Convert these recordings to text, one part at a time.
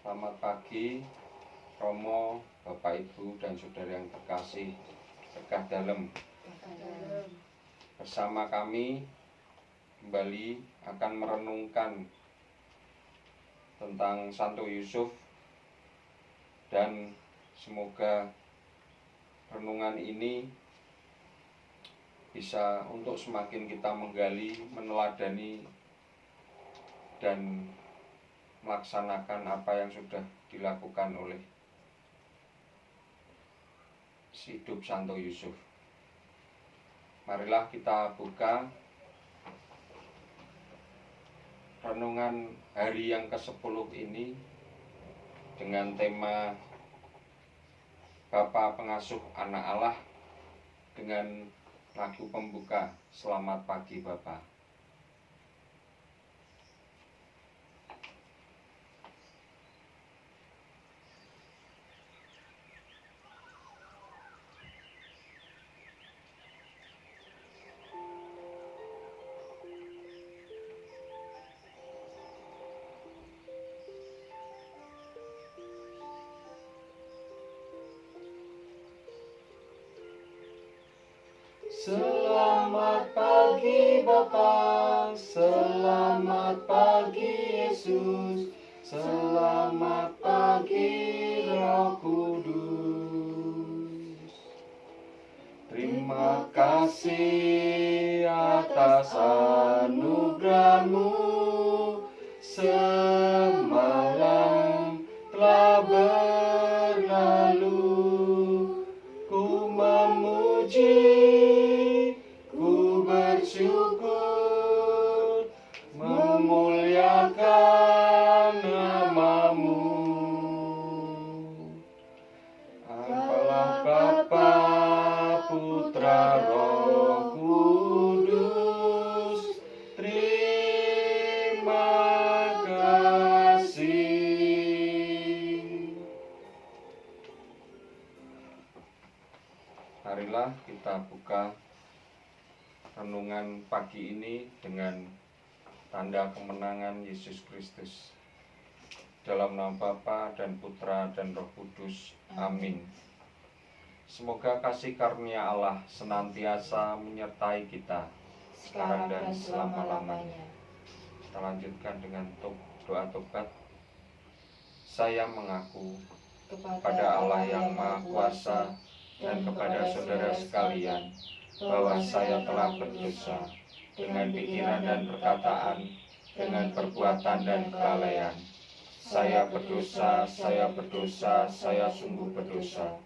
Selamat pagi, Romo, Bapak Ibu dan Saudara yang terkasih, berkah dalam. Bersama kami kembali akan merenungkan tentang Santo Yusuf, dan semoga renungan ini bisa untuk semakin kita menggali, meneladani dan melaksanakan apa yang sudah dilakukan oleh hidup Santo Yusuf. Marilah kita buka renungan hari yang ke-10 ini dengan tema Bapa Pengasuh Anak Allah dengan lagu pembuka Selamat Pagi Bapa. Selamat pagi Bapa, selamat pagi Yesus, selamat pagi Roh Kudus. Terima kasih atas anugerah-Mu, semalam telah berlalu, ku memuji, bersyukur, memuliakan nama-Mu. Allah Bapa, Putra, Roh Kudus, terima kasih. Marilah kita buka renungan pagi ini dengan tanda kemenangan Yesus Kristus. Dalam nama Bapa dan Putra dan Roh Kudus. Amin. Semoga kasih karunia Allah senantiasa menyertai kita sekarang dan selama-lamanya. Kita lanjutkan dengan doa tobat. Saya mengaku kepada Allah yang Maha Kuasa dan kepada saudara sekalian bahwa saya telah berdosa dengan pikiran dan perkataan, dengan perbuatan dan kelalaian. Saya berdosa, saya sungguh berdosa.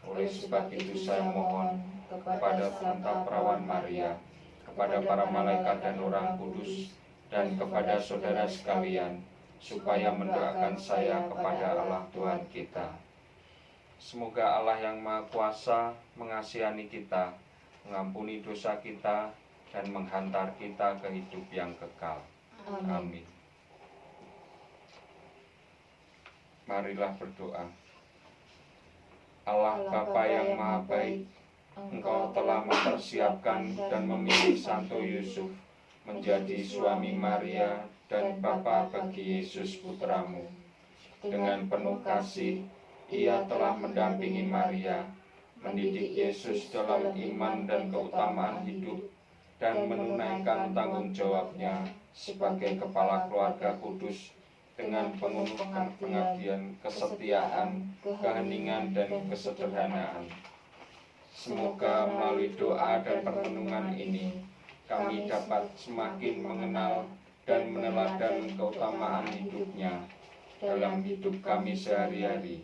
Oleh sebab itu saya mohon kepada Santa Perawan Maria, kepada para malaikat dan orang kudus, dan kepada saudara sekalian, supaya mendoakan saya kepada Allah Tuhan kita. Semoga Allah yang Maha Kuasa mengasihani kita, mengampuni dosa kita, dan menghantar kita ke hidup yang kekal. Amin. Marilah berdoa. Allah Bapa yang Maha Baik, Engkau telah mempersiapkan dan memilih Santo Yusuf menjadi suami Maria dan Bapa bagi Yesus Putramu. Dengan penuh kasih, Ia telah mendampingi Maria, mendidik Yesus dalam iman dan keutamaan hidup, dan menunaikan tanggung jawabnya sebagai kepala keluarga kudus dengan penuh pengabdian, kesetiaan, keheningan, dan kesederhanaan. Semoga melalui doa dan perenungan ini, kami dapat semakin mengenal dan meneladan keutamaan hidupnya dalam hidup kami sehari-hari.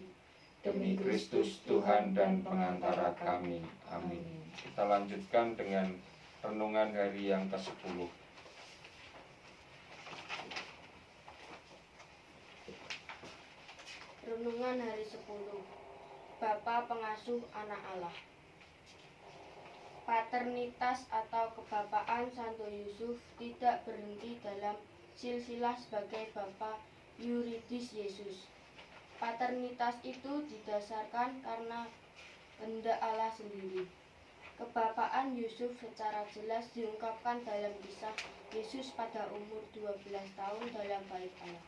Demi Kristus Tuhan dan pengantara kami. Amin. Kita lanjutkan dengan renungan hari yang ke-10. Renungan hari 10. Bapa Pengasuh Anak Allah. Paternitas atau kebapaan Santo Yusuf tidak berhenti dalam silsilah sebagai bapa yuridis Yesus. Paternitas itu didasarkan karena kehendak Allah sendiri. Kebapaan Yusuf secara jelas diungkapkan dalam kisah Yesus pada umur 12 tahun dalam bait Allah.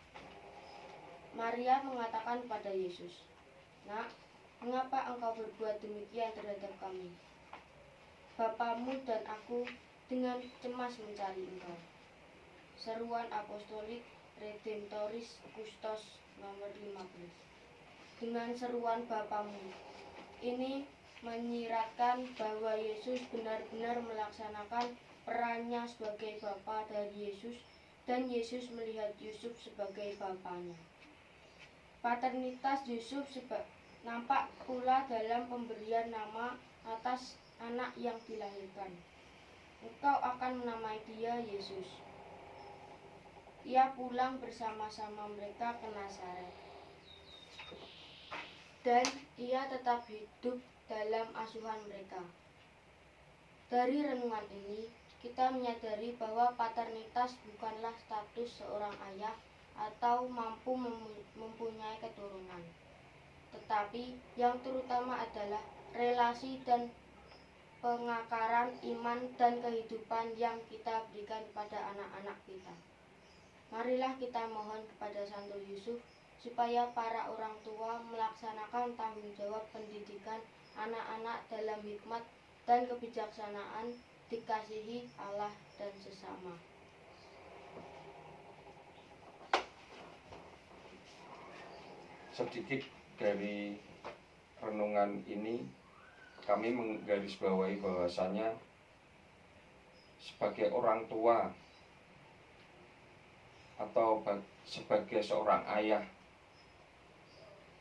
Maria mengatakan pada Yesus, "Nak, mengapa engkau berbuat demikian terhadap kami? Bapamu dan aku dengan cemas mencari engkau." Seruan Apostolik Redemptoris Custos nomor 15. Dengan seruan Bapamu, ini menyiratkan bahwa Yesus benar-benar melaksanakan perannya sebagai Bapa dari Yesus, dan Yesus melihat Yusuf sebagai bapaknya. Paternitas Yusuf nampak pula dalam pemberian nama atas anak yang dilahirkan. "Engkau akan menamai dia Yesus." Ia pulang bersama-sama mereka ke Nazaret, dan ia tetap hidup dalam asuhan mereka. Dari renungan ini, kita menyadari bahwa paternitas bukanlah status seorang ayah atau mampu mempunyai keturunan, tetapi yang terutama adalah relasi dan pengakaran iman dan kehidupan yang kita berikan kepada anak-anak kita. Marilah kita mohon kepada Santo Yusuf supaya para orang tua melaksanakan tanggung jawab pendidikan anak-anak dalam hikmat dan kebijaksanaan, dikasihi Allah dan sesama. Sedikit dari renungan ini, kami menggarisbawahi bahwasanya sebagai orang tua atau sebagai seorang ayah,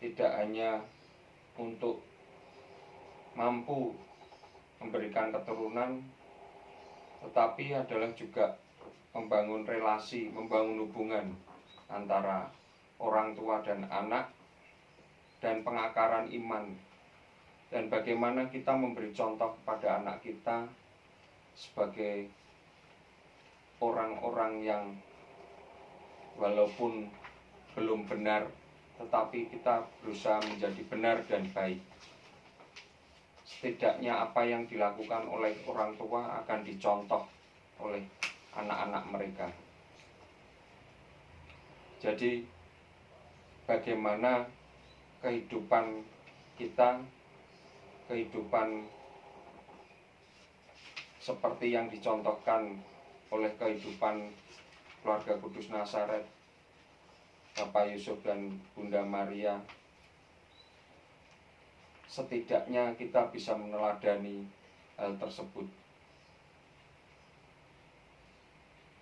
tidak hanya untuk mampu memberikan keturunan, tetapi adalah juga membangun relasi, membangun hubungan antara orang tua dan anak, dan pengakaran iman, dan bagaimana kita memberi contoh kepada anak kita sebagai orang-orang yang walaupun belum benar, tetapi kita berusaha menjadi benar dan baik. Setidaknya apa yang dilakukan oleh orang tua akan dicontoh oleh anak-anak mereka. Jadi bagaimana kehidupan kita, kehidupan seperti yang dicontohkan oleh kehidupan keluarga Kudus Nazaret, Bapak Yusuf dan Bunda Maria, setidaknya kita bisa meneladani hal tersebut.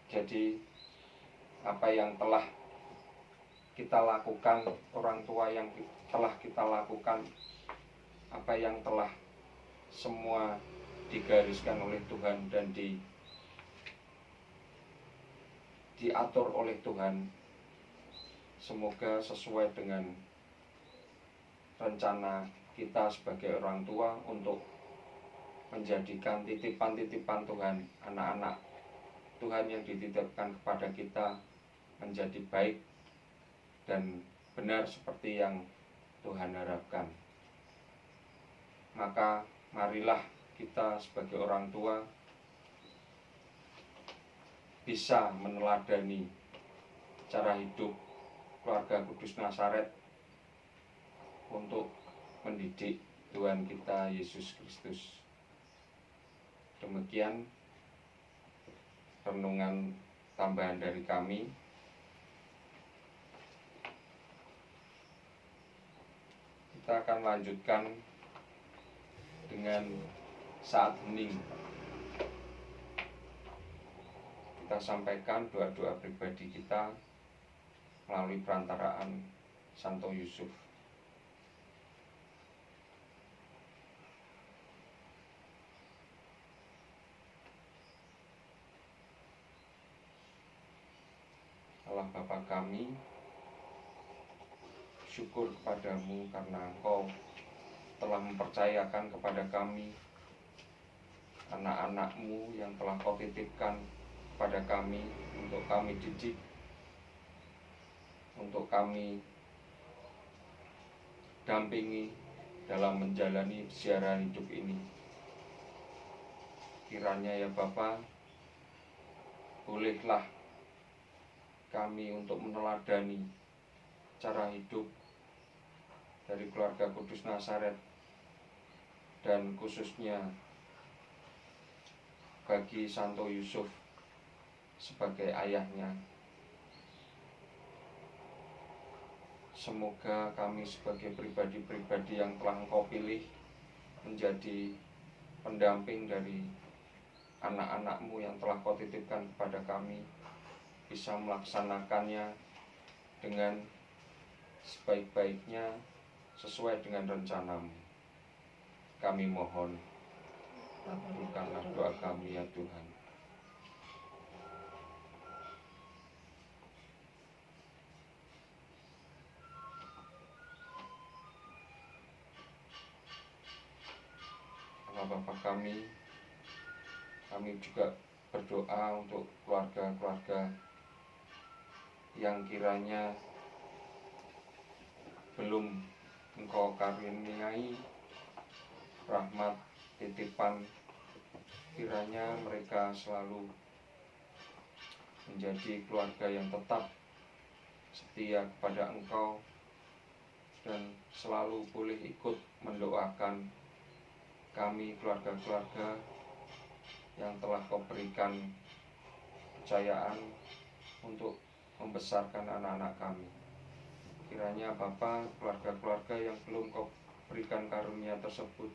Jadi apa yang telah kita lakukan, orang tua yang telah kita lakukan, apa yang telah semua digariskan oleh Tuhan dan diatur oleh Tuhan, semoga sesuai dengan rencana kita sebagai orang tua untuk menjadikan titipan-titipan Tuhan, anak-anak Tuhan yang dititipkan kepada kita menjadi baik dan benar seperti yang Tuhan harapkan. Maka marilah kita sebagai orang tua bisa meneladani cara hidup keluarga Kudus Nazaret untuk mendidik Tuhan kita Yesus Kristus. Demikian renungan tambahan dari kami. Kita akan lanjutkan dengan saat hening. Kita sampaikan doa-doa pribadi kita melalui perantaraan Santo Yusuf. Allah Bapa kami, syukur kepadamu karena Engkau telah mempercayakan kepada kami anak-anak-Mu yang telah Kau titipkan kepada kami untuk kami didik, untuk kami dampingi dalam menjalani siaran hidup ini. Kiranya ya Bapa, bolehlah kami untuk meneladani cara hidup dari keluarga Kudus Nazaret, dan khususnya bagi Santo Yusuf sebagai ayahnya. Semoga kami sebagai pribadi-pribadi yang telah Engkau pilih menjadi pendamping dari anak-anak-Mu yang telah Kau titipkan kepada kami, bisa melaksanakannya dengan sebaik-baiknya sesuai dengan rencana-Mu. Kami mohon, kabulkanlah doa kami ya Tuhan. Allah Bapa kami juga berdoa untuk keluarga-keluarga yang kiranya belum Engkau karuniai rahmat titipan, kiranya mereka selalu menjadi keluarga yang tetap setia kepada Engkau dan selalu boleh ikut mendoakan kami, keluarga-keluarga yang telah Kau berikan kepercayaan untuk membesarkan anak-anak kami. Kiranya Bapa, keluarga-keluarga yang belum Kau berikan karunia tersebut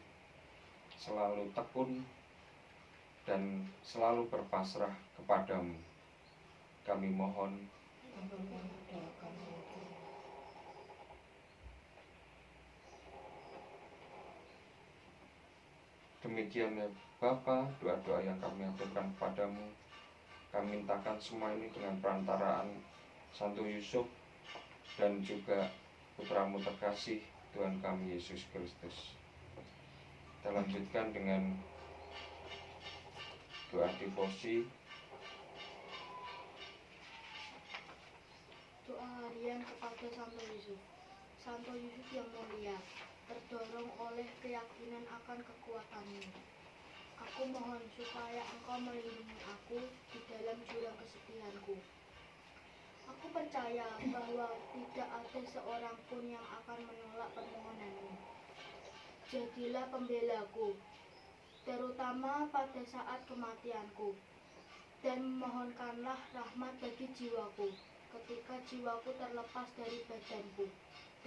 selalu tekun dan selalu berpasrah kepadamu. Kami mohon, demikian ya Bapa, doa-doa yang kami aturkan kepadamu. Kami mintakan semua ini dengan perantaraan Santo Yusuf dan juga Putra-Mu terkasih, Tuhan kami Yesus Kristus. Kita lanjutkan dengan doa devosi. Doa harian kepada Santo Yusuf. Santo Yusuf yang mulia, terdorong oleh keyakinan akan kekuatanmu, aku mohon supaya Engkau melindungi aku di dalam jurang kesedihanku. Aku percaya bahwa tidak ada seorang pun yang akan menolak permohonanmu. Jadilah pembelaku, terutama pada saat kematianku, dan mohonkanlah rahmat bagi jiwaku ketika jiwaku terlepas dari badanku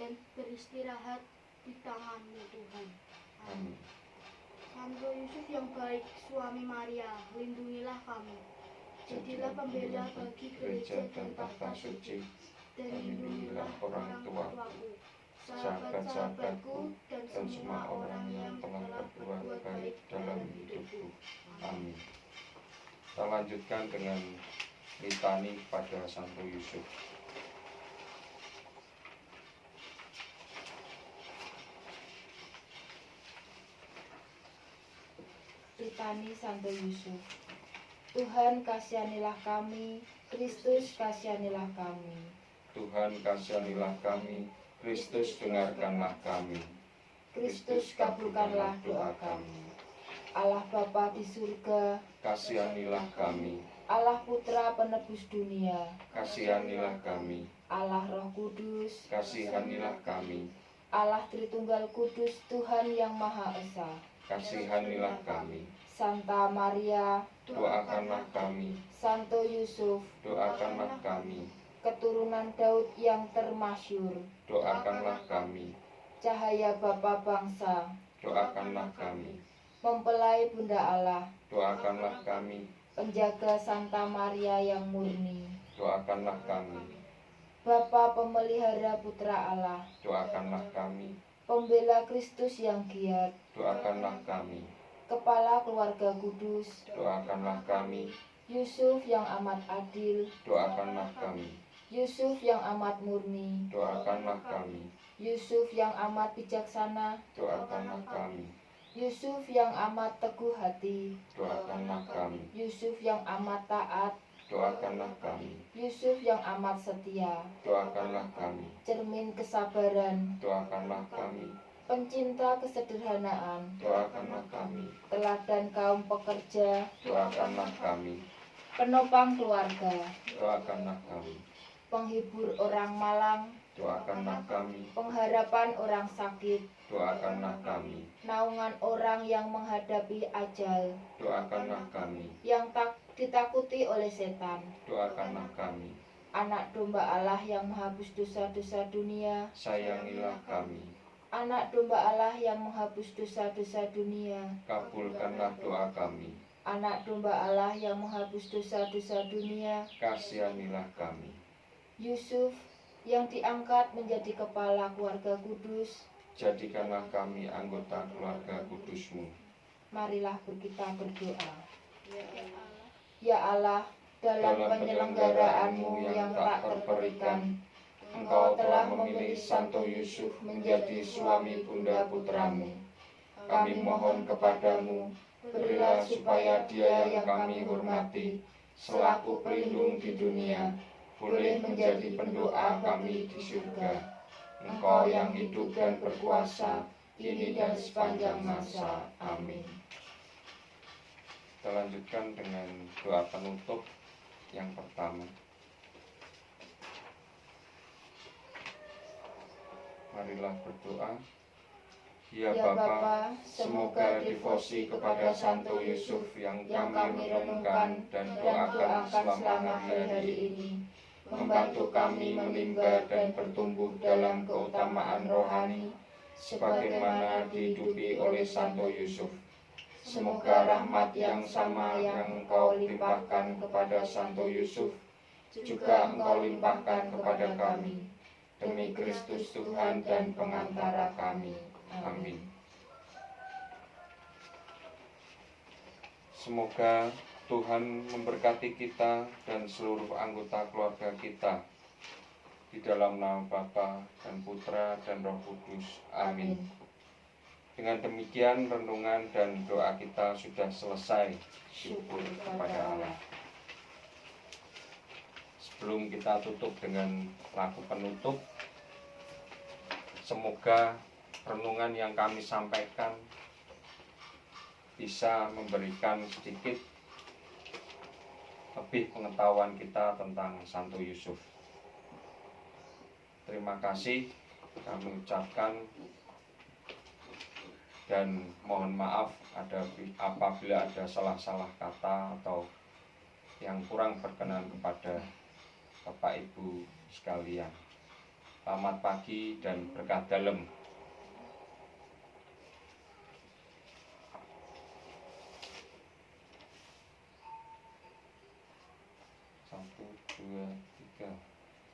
dan beristirahat di tangan-Mu Tuhan. Amin. Santo Yusuf yang baik, suami Maria, lindungilah kami. Jadilah pembela bagi gereja dan tahta suci, dan lindungilah orang tuaku, sahabat-sahabatku, dan semua orang yang telah berbuat baik dalam hidupku. Amin. Kita lanjutkan dengan litani kepada Santo Yusuf. Litani Santo Yusuf. Tuhan kasihanilah kami, Kristus kasihanilah kami. Tuhan kasihanilah kami, Kristus dengarkanlah kami. Kristus kabulkanlah doa kami. Allah Bapa di surga, Kasihanilah kami. Allah Putra penebus dunia, Kasihanilah kami. Allah Roh Kudus, Kasihanilah kami. Allah Tritunggal Kudus, Tuhan yang Maha Esa. Kasihanilah kami. Santa Maria, Doakanlah kami. Santo Yusuf, Doakanlah kami. keturunan Daud yang termasyur, Doakanlah kami. cahaya Bapa bangsa, Doakanlah kami. mempelai Bunda Allah, Doakanlah kami. penjaga Santa Maria yang murni, Doakanlah kami. Bapa pemelihara Putra Allah, Doakanlah kami. pembela Kristus yang giat, Doakanlah kami. kepala keluarga kudus, Doakanlah kami. Yusuf yang amat adil, Doakanlah kami. Yusuf yang amat murni, Doakanlah kami. Yusuf yang amat bijaksana, Doakanlah kami. Yusuf yang amat teguh hati, Doakanlah kami. Yusuf yang amat taat, Doakanlah kami. Yusuf yang amat setia, Doakanlah kami. cermin kesabaran, Doakanlah kami. pencinta kesederhanaan, Doakanlah kami. teladan kaum pekerja, Doakanlah kami. penopang keluarga, Doakanlah kami. penghibur orang malang, doakanlah kami. pengharapan orang sakit, Doakanlah kami. naungan orang yang menghadapi ajal, Doakanlah kami. yang ditakuti oleh setan, Doakanlah kami. anak domba Allah yang menghapus dosa-dosa dunia, Sayangilah kami. anak domba Allah yang menghapus dosa-dosa dunia, Kabulkanlah doa kami. anak domba Allah yang menghapus dosa-dosa dunia, Kasihanilah kami. Yusuf yang diangkat menjadi kepala keluarga kudus, Jadikanlah kami anggota keluarga kudus-Mu. marilah kita berdoa. Ya Allah, dalam penyelenggaraanmu yang tak terperikan, Engkau telah memilih Santo Yusuf menjadi suami bunda putramu. Kami mohon kepadamu, berilah supaya dia yang kami hormati, selaku pelindung di dunia, boleh menjadi pendoa kami di surga. Engkau yang hidup dan berkuasa, kini dan sepanjang masa. Amin. Kita lanjutkan dengan doa penutup yang pertama. Marilah berdoa. Ya Bapa, semoga devosi kepada Santo Yusuf yang kami renungkan dan doakan selama hari-hari ini membantu kami menimba dan bertumbuh dalam keutamaan rohani sebagaimana dihidupi oleh Santo Yusuf. Semoga rahmat yang sama yang Engkau limpahkan kepada Santo Yusuf juga Engkau limpahkan kepada kami. Demi Kristus Tuhan dan pengantara kami. Amin. Semoga Tuhan memberkati kita dan seluruh anggota keluarga kita. Di dalam nama Bapa dan Putra dan Roh Kudus. Amin. Dengan demikian renungan dan doa kita sudah selesai. Syukur kepada Allah. Sebelum kita tutup dengan lagu penutup, semoga renungan yang kami sampaikan bisa memberikan sedikit lebih pengetahuan kita tentang Santo Yusuf. Terima kasih kami ucapkan dan mohon maaf apabila ada salah-salah kata atau yang kurang berkenan kepada Bapak Ibu sekalian. Selamat pagi dan berkah dalam. Satu, dua, tiga.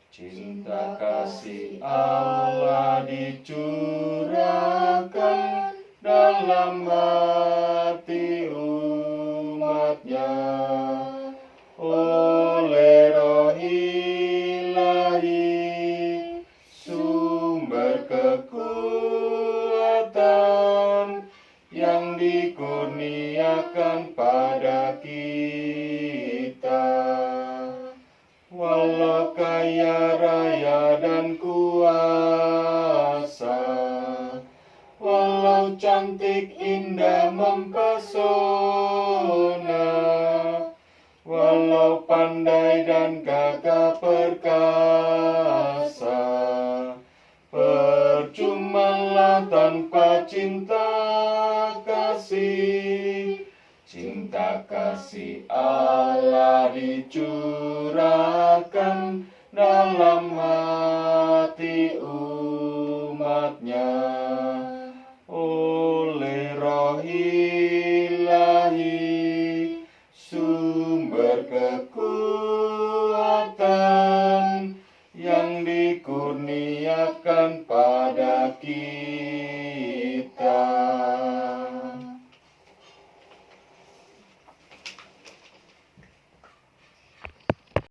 Cinta kasih Allah dicurahkan dalam hati umatnya oleh Roh Ilahi, sumber kekuatan yang dikurniakan pada kita. Walau kaya raya dan kuasa, walau cantik indah mempesona, walau pandai dan gagah perkasa, percumalah tanpa cinta kasih. Cinta kasih Allah dicurahkan